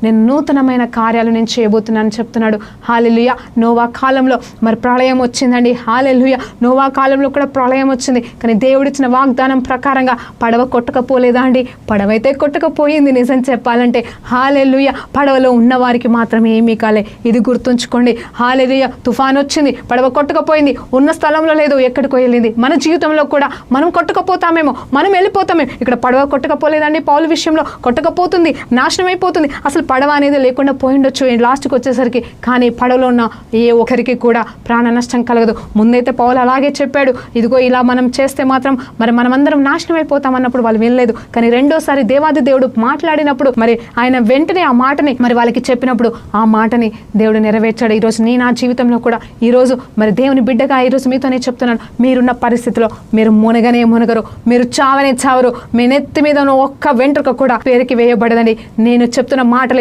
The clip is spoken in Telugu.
నేను నూతనమైన కార్యాలు నేను చేయబోతున్నానని చెప్తున్నాడు. హల్లెలూయా. నోవా కాలంలో మరి ప్రళయం వచ్చిందండి. హల్లెలూయా. నోవా కాలంలో కూడా ప్రళయం వచ్చింది. కానీ దేవుడిచ్చిన వాగ్దానం ప్రకారంగా పడవ కొట్టకపోలేదా అండి? పడవైతే కొట్టకపోయింది నిజం చెప్పాలంటే. హల్లెలూయా. పడవలో ఉన్న వారికి మాత్రం ఏమీ కాలే. ఇది గుర్తుంచుకోండి. హల్లెలూయా. తుఫాన్ వచ్చింది, పడవ కొట్టకపోయింది, ఉన్న స్థలంలో లేదు, ఎక్కడికో వెళ్ళింది. మన జీవితంలో కూడా మనం కొట్టకపోతామేమో, మనం వెళ్ళిపోతామేమో. ఇక్కడ పడవ కొట్టకపోలేదండి, పౌలు విషయంలో కొట్టకపోతుంది, నాశనం అయిపోతుంది. అసలు పడవ అనేది లేకుండా పోయిండొచ్చు లాస్ట్కి వచ్చేసరికి. కానీ పడవలో ఉన్న ఏ ఒక్కరికి కూడా ప్రాణ నష్టం కలగదు. ముందైతే పౌలు అలాగే చెప్పాడు, ఇదిగో ఇలా మనం చేస్తే మాత్రం మరి మనమందరం నాశనం అయిపోతాం అన్నప్పుడు వాళ్ళు వినలేదు. కానీ రెండోసారి దేవాది దేవుడు మాట్లాడినప్పుడు మరి ఆయన వెంటనే ఆ మాటని మరి వాళ్ళకి చెప్పినప్పుడు ఆ మాటని దేవుడు నెరవేర్చాడు. ఈరోజు నా జీవితంలో కూడా ఈరోజు మరి దేవుని బిడ్డగా ఈరోజు మీతోనే చెప్తున్నాను, మీరున్న పరిస్థితిలో మీరు మునగనే మునగరు, మీరు చావనే చావరు. మీ నెత్తి మీద ఒక్క వెంట్రుక కూడా పేరుకి వేయబడదండి. నేను చెప్తున్న మాటలు